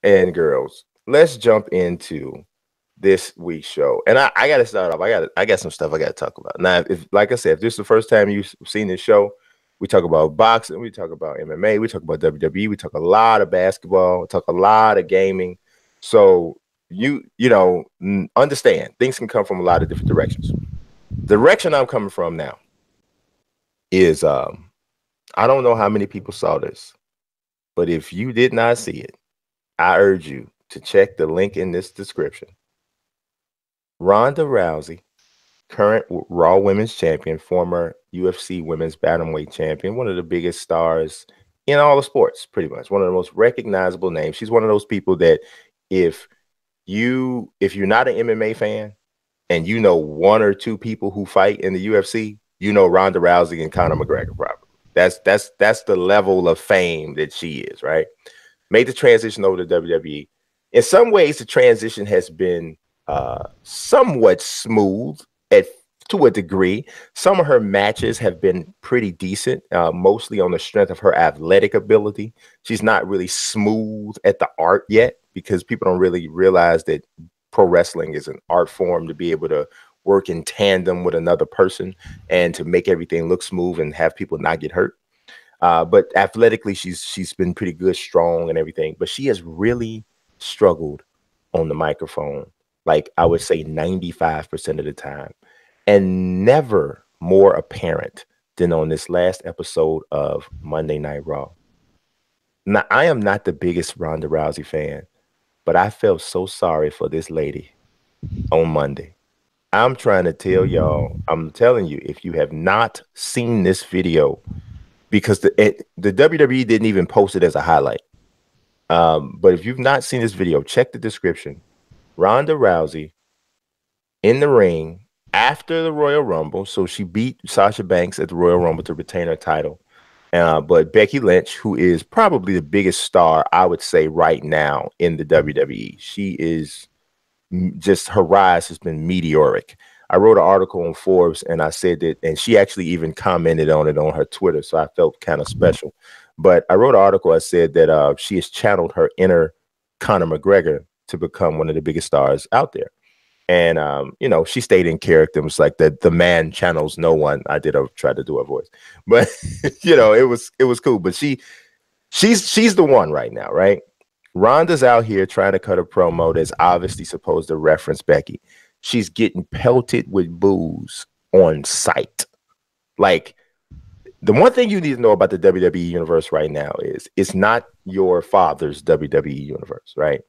and girls, let's jump into this week's show. And I got to start off. I got some stuff I got to talk about. Now, if like I said, if this is the first time you've seen this show, we talk about boxing, we talk about MMA, we talk about WWE, we talk a lot of basketball, we talk a lot of gaming. So understand things can come from a lot of different directions. The direction I'm coming from now is I don't know how many people saw this, but if you did not see it, I urge you to check the link in this description. Ronda Rousey, current Raw Women's Champion, former UFC Women's Bantamweight Champion, one of the biggest stars in all the sports, pretty much. One of the most recognizable names. She's one of those people that if you're not an MMA fan and you know one or two people who fight in the UFC, you know Ronda Rousey and Conor McGregor probably. That's the level of fame that she is, right? Made the transition over to WWE. In some ways, the transition has been somewhat smooth to a degree. Some of her matches have been pretty decent, mostly on the strength of her athletic ability. She's not really smooth at the art yet because people don't really realize that pro wrestling is an art form to be able to work in tandem with another person and to make everything look smooth and have people not get hurt. But athletically, she's been pretty good, strong and everything. But she has really struggled on the microphone, like I would say 95% of the time, and never more apparent than on this last episode of Monday Night Raw. Now, I am not the biggest Ronda Rousey fan, but I felt so sorry for this lady on Monday. I'm trying to tell y'all, I'm telling you, if you have not seen this video, because the WWE didn't even post it as a highlight. But if you've not seen this video, check the description. Ronda Rousey in the ring after the Royal Rumble. So she beat Sasha Banks at the Royal Rumble to retain her title. But Becky Lynch, who is probably the biggest star, I would say right now in the WWE, she is just, her rise has been meteoric. I wrote an article on Forbes and I said that, and she actually even commented on it on her Twitter. So I felt kind of special. But I wrote an article. I said that she has channeled her inner Conor McGregor to become one of the biggest stars out there. And, she stayed in character. It was like the man channels no one. I try to do her voice, but it was cool. But she's the one right now, right? Ronda's out here trying to cut a promo that's obviously supposed to reference Becky. She's getting pelted with booze on sight. Like, the one thing you need to know about the WWE universe right now is it's not your father's WWE universe, right?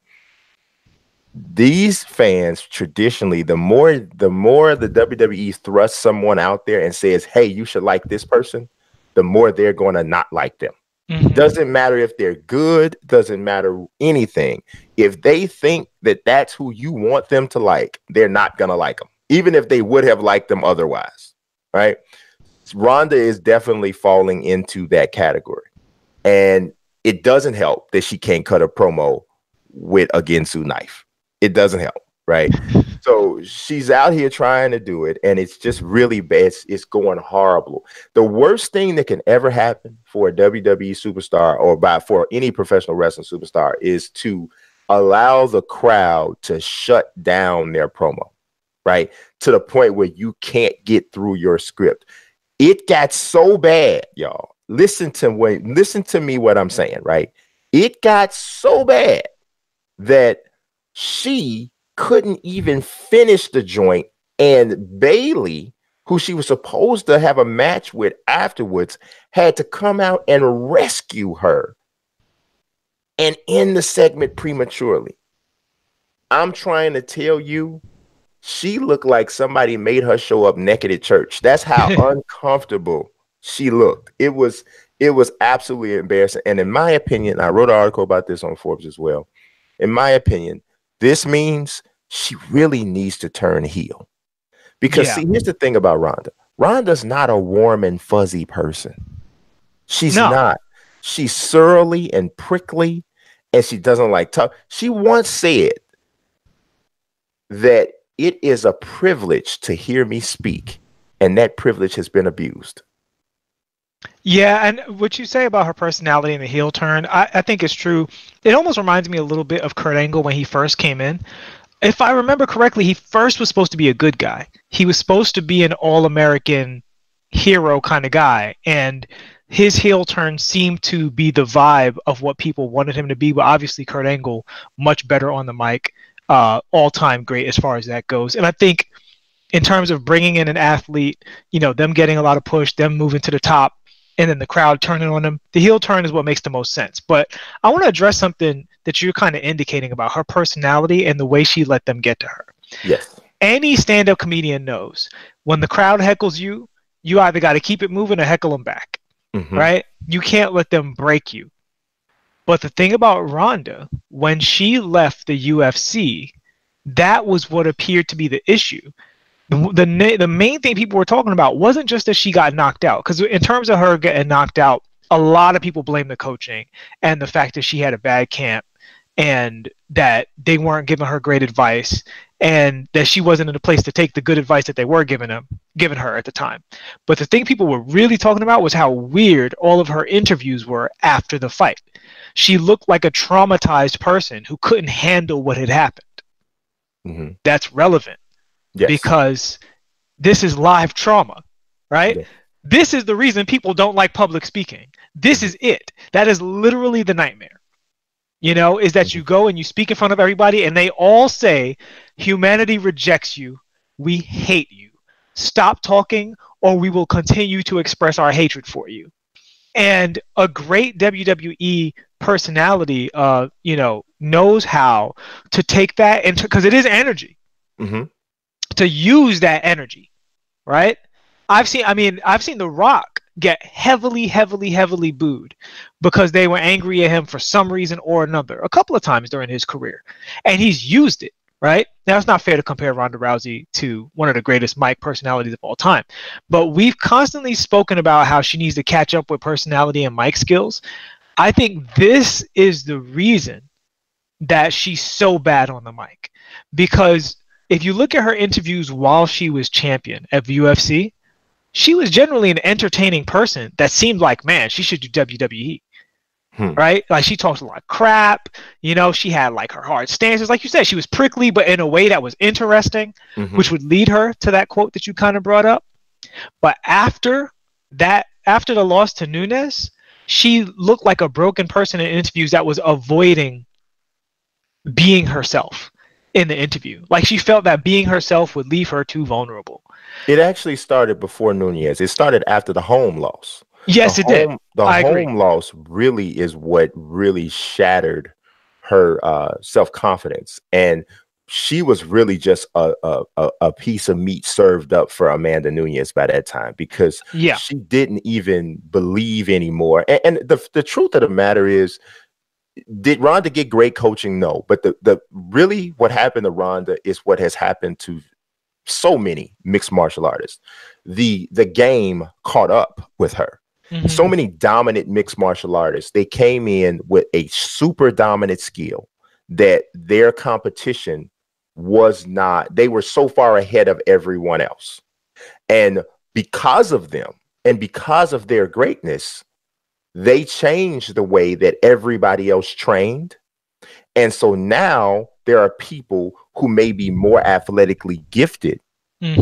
These fans traditionally, the more the WWE thrusts someone out there and says, hey, you should like this person, the more they're going to not like them. Mm-hmm. Doesn't matter if they're good, doesn't matter anything. If they think that that's who you want them to like, they're not going to like them, even if they would have liked them otherwise, right? Ronda is definitely falling into that category. And it doesn't help that she can't cut a promo with a Ginsu knife. It doesn't help, right? So she's out here trying to do it, and it's just really bad. It's going horrible. The worst thing that can ever happen for a WWE superstar or for any professional wrestling superstar is to allow the crowd to shut down their promo, right? To the point where you can't get through your script. It got so bad, y'all. Listen to me what I'm saying, right? It got so bad that she couldn't even finish the joint, and Bailey, who she was supposed to have a match with afterwards, had to come out and rescue her and end the segment prematurely. I'm trying to tell you, she looked like somebody made her show up naked at church. That's how uncomfortable she looked. It was absolutely embarrassing. And in my opinion, I wrote an article about this on Forbes as well. In my opinion, this means she really needs to turn heel. Because see, here's the thing about Ronda. Ronda's not a warm and fuzzy person. She's not. She's surly and prickly, and she doesn't like talk. She once said that it is a privilege to hear me speak, and that privilege has been abused. Yeah, and what you say about her personality and the heel turn, I think is true. It almost reminds me a little bit of Kurt Angle when he first came in. If I remember correctly, he first was supposed to be a good guy. He was supposed to be an all-American hero kind of guy, and his heel turn seemed to be the vibe of what people wanted him to be. But obviously, Kurt Angle much better on the mic, all-time great as far as that goes. And I think in terms of bringing in an athlete, them getting a lot of push, them moving to the top, and then the crowd turning on them, the heel turn is what makes the most sense. But I want to address something that you're kind of indicating about her personality and the way she let them get to her. Yes. Any stand-up comedian knows when the crowd heckles you, you either got to keep it moving or heckle them back, right? You can't let them break you. But the thing about Ronda, when she left the UFC, that was what appeared to be the issue. The main thing people were talking about wasn't just that she got knocked out, because in terms of her getting knocked out, a lot of people blame the coaching and the fact that she had a bad camp and that they weren't giving her great advice and that she wasn't in a place to take the good advice that they were giving her at the time. But the thing people were really talking about was how weird all of her interviews were after the fight. She looked like a traumatized person who couldn't handle what had happened. That's relevant. Yes. Because this is live trauma, right? Yeah. This is the reason people don't like public speaking. This is it. That is literally the nightmare, is that you go and you speak in front of everybody and they all say, humanity rejects you. We hate you. Stop talking or we will continue to express our hatred for you. And a great WWE personality, knows how to take that into, because it is energy. To use that energy, right? I've seen The Rock get heavily booed because they were angry at him for some reason or another a couple of times during his career, and he's used it, right? Now, it's not fair to compare Ronda Rousey to one of the greatest mic personalities of all time, but we've constantly spoken about how she needs to catch up with personality and mic skills. I think this is the reason that she's so bad on the mic, because if you look at her interviews while she was champion at the UFC, she was generally an entertaining person that seemed like, man, she should do WWE, right? Like, she talks a lot of crap. She had like her hard stances. Like you said, she was prickly, but in a way that was interesting, which would lead her to that quote that you kind of brought up. But after the loss to Nunes, she looked like a broken person in interviews that was avoiding being herself in the interview. Like, she felt that being herself would leave her too vulnerable. It actually started before Nunes. It started after the home loss. Yes, it did. The home loss really is what really shattered her self-confidence. And she was really just a piece of meat served up for Amanda Nunes by that time, because she didn't even believe anymore. And the truth of the matter is, did Ronda get great coaching? No. But the really what happened to Ronda is what has happened to so many mixed martial artists. The game caught up with her. So many dominant mixed martial artists, they came in with a super dominant skill that their competition was not. They were so far ahead of everyone else. And because of them and because of their greatness, they changed the way that everybody else trained. And so now there are people who may be more athletically gifted,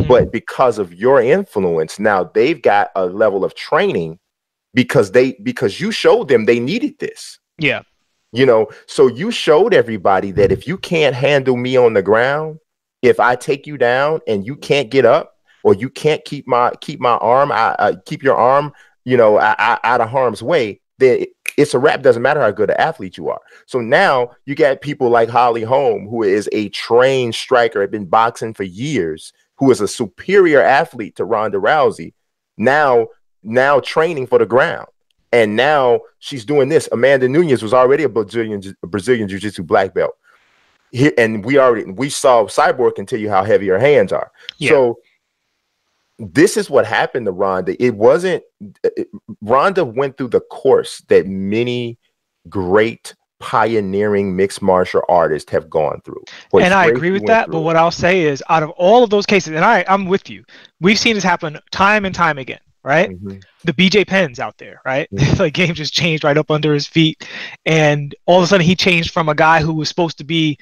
but because of your influence, now they've got a level of training because you showed them they needed this. Yeah. So you showed everybody that if you can't handle me on the ground, if I take you down and you can't get up, or you can't keep my arm, keep your arm, out of harm's way, then it's a wrap. Doesn't matter how good an athlete you are. So now you got people like Holly Holm, who is a trained striker, had been boxing for years, who is a superior athlete to Ronda Rousey, now training for the ground. And now she's doing this. Amanda Nunes was already a Brazilian Jiu-Jitsu black belt. Here, and we saw Cyborg can tell you how heavy her hands are. Yeah. So this is what happened to Ronda. Ronda went through the course that many great pioneering mixed martial artists have gone through. And I agree with that. But what I'll say is, out of all of those cases, and I'm with you, we've seen this happen time and time again, right? The BJ Penn's out there, right? Like game just changed right up under his feet, and all of a sudden he changed from a guy who was supposed to be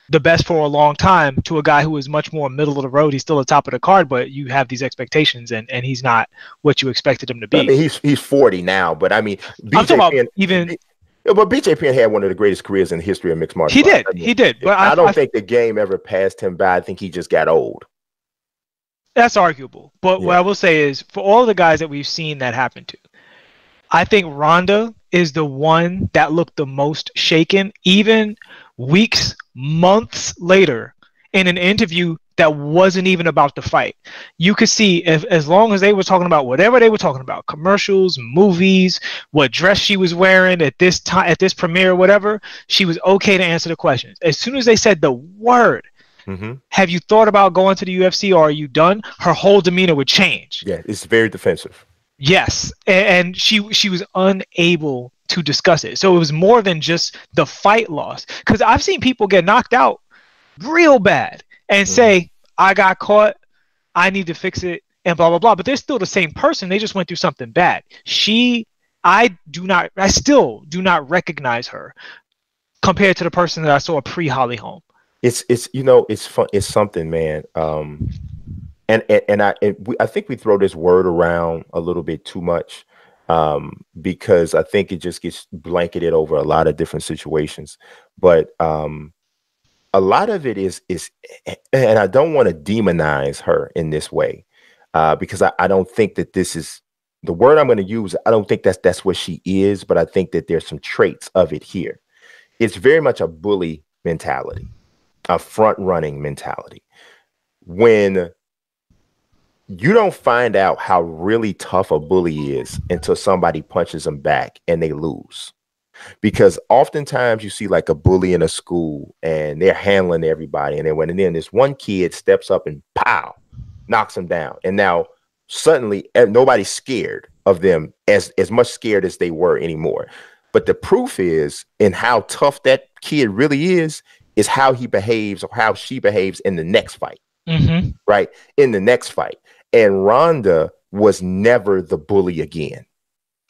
the best for a long time to a guy who is much more middle of the road. He's still the top of the card, but you have these expectations, and he's not what you expected him to be. I mean, he's 40 now, but I mean, but BJ Penn had one of the greatest careers in the history of mixed martial arts. He did. But I don't think the game ever passed him by. I think he just got old. That's arguable. But what I will say is, for all the guys that we've seen that happen to, I think Ronda is the one that looked the most shaken, even weeks, months later, in an interview that wasn't even about the fight. You could see, as long as they were talking about whatever they were talking about, commercials, movies, what dress she was wearing at this time, at this premiere, whatever, she was okay to answer the questions. As soon as they said the word, have you thought about going to the UFC or are you done? Her whole demeanor would change. Yeah, it's very defensive. Yes, and she was unable to discuss it. So it was more than just the fight loss. Because I've seen people get knocked out real bad and say, I got caught, I need to fix it, and blah, blah, blah. But they're still the same person. They just went through something bad. I still do not recognize her compared to the person that I saw pre-Holly Holm. It's fun. It's something, man. I think we throw this word around a little bit too much, because I think it just gets blanketed over a lot of different situations. But a lot of it is, and I don't want to demonize her in this way, because I don't think that this is the word I'm going to use. I don't think that's what she is, but I think that there's some traits of it here. It's very much a bully mentality, a front running mentality. When you don't find out how really tough a bully is until somebody punches them back and they lose. Because oftentimes you see like a bully in a school and they're handling everybody. And then this one kid steps up and pow, knocks them down. And now suddenly nobody's scared of them as much scared as they were anymore. But the proof is in how tough that kid really is how he behaves or how she behaves in the next fight. Right? In the next fight. And Ronda was never the bully again.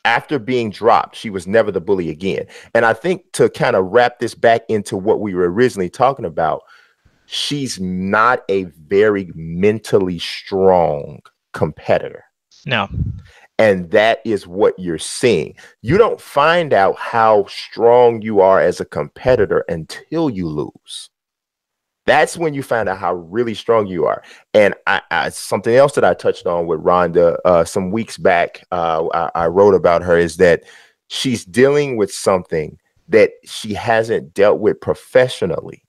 After being dropped, she was never the bully again. And I think to kind of wrap this back into what we were originally talking about, she's not a very mentally strong competitor. No. And that is what you're seeing. You don't find out how strong you are as a competitor until you lose. That's when you find out how really strong you are. And something else that I touched on with Ronda some weeks back, I wrote about her, is that she's dealing with something that she hasn't dealt with professionally,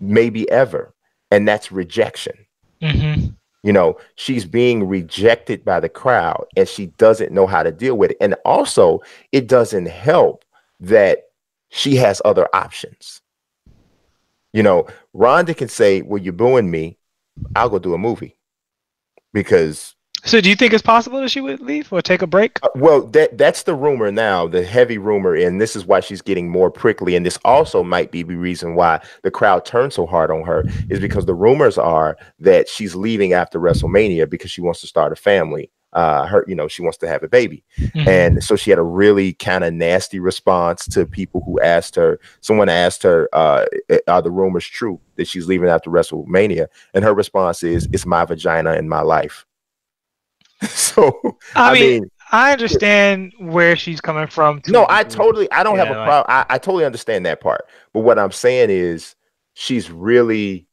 maybe ever, and that's rejection. You know, she's being rejected by the crowd and she doesn't know how to deal with it. And also, it doesn't help that she has other options. You know, Ronda can say, well, you're booing me, I'll go do a movie. Because so do you think it's possible that she would leave or take a break? Well, that's the rumor now, the heavy rumor, and this is why she's getting more prickly. And this also might be the reason why the crowd turned so hard on her, is because the rumors are that she's leaving after WrestleMania because she wants to start a family. She wants to have a baby. And so she had a really kind of nasty response to people who asked her. Someone asked her, are the rumors true that she's leaving after WrestleMania? And her response is, it's my vagina and my life. So I mean, I understand where she's coming from. No, I don't have a problem. I totally understand that part. But what I'm saying is she's really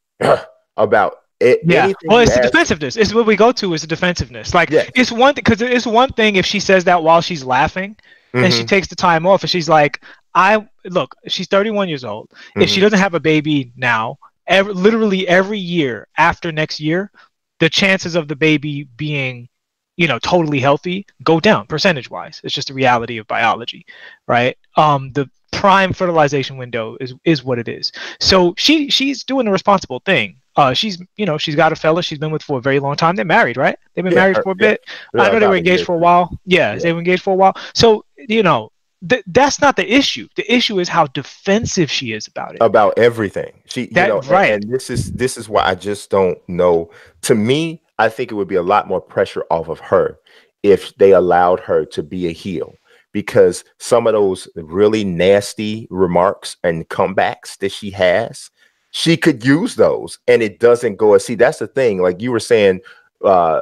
about it. Well, it's the defensiveness. It's what we go to is the defensiveness. Like it's one because it's one thing if she says that while she's laughing and she takes the time off and she's like, she's 31 years old. If she doesn't have a baby now, literally every year after next year, the chances of the baby being totally healthy go down percentage-wise. It's just the reality of biology, right? The prime fertilization window is what it is. So she's doing the responsible thing. She's got a fella she's been with for a very long time. They're married, right? They've been married for a bit. I know they were engaged for a while. Yeah, they were engaged for a while. So that's not the issue. The issue is how defensive she is about it. About everything. Right. And this is why I just don't know. To me, I think it would be a lot more pressure off of her if they allowed her to be a heel, because some of those really nasty remarks and comebacks that she has, she could use those and it doesn't go. See, that's the thing. Like you were saying,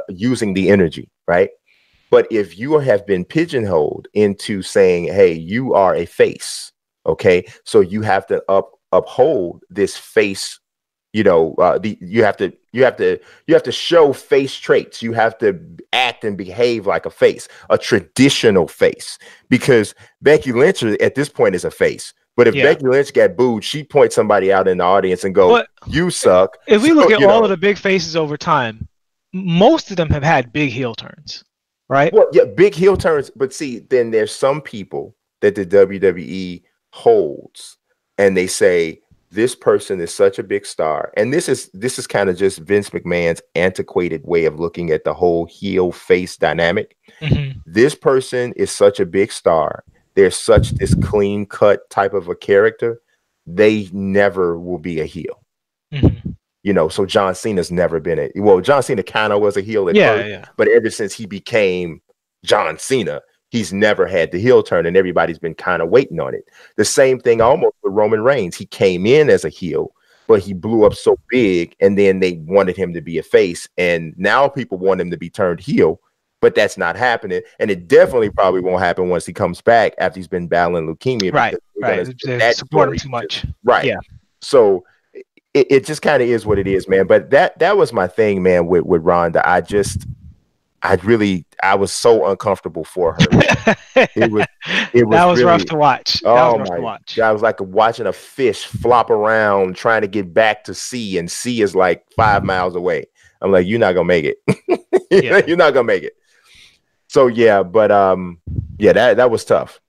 using the energy, right? But if you have been pigeonholed into saying, hey, you are a face, okay, so you have to uphold this face, you know, you have to show face traits. You have to act and behave like a face, a traditional face, because Becky Lynch at this point is a face. But if Becky Lynch got booed, she points somebody out in the audience and go, "You suck." If we look at all of the big faces over time, most of them have had big heel turns, right? Well, yeah, big heel turns. But see, then there's some people that the WWE holds, and they say, this person is such a big star. And this is kind of just Vince McMahon's antiquated way of looking at the whole heel face dynamic. Mm-hmm. This person is such a big star. They're such this clean cut type of a character. They never will be a heel. Mm-hmm. You know, so John Cena's never been John Cena kind of was a heel at first, but ever since he became John Cena, he's never had the heel turn, and everybody's been kind of waiting on it. The same thing almost with Roman Reigns. He came in as a heel, but he blew up so big, and then they wanted him to be a face, and now people want him to be turned heel, but that's not happening, and it definitely probably won't happen once he comes back after he's been battling leukemia. Right. They support him too much. Right. Yeah. So it just kind of is what it is, man. But that was my thing, man, with Ronda. I was so uncomfortable for her. It was really rough to watch. Oh my God. I was like watching a fish flop around trying to get back to sea, and sea is like 5 miles away. I'm like, you're not gonna make it. You're not gonna make it. So yeah, but that was tough.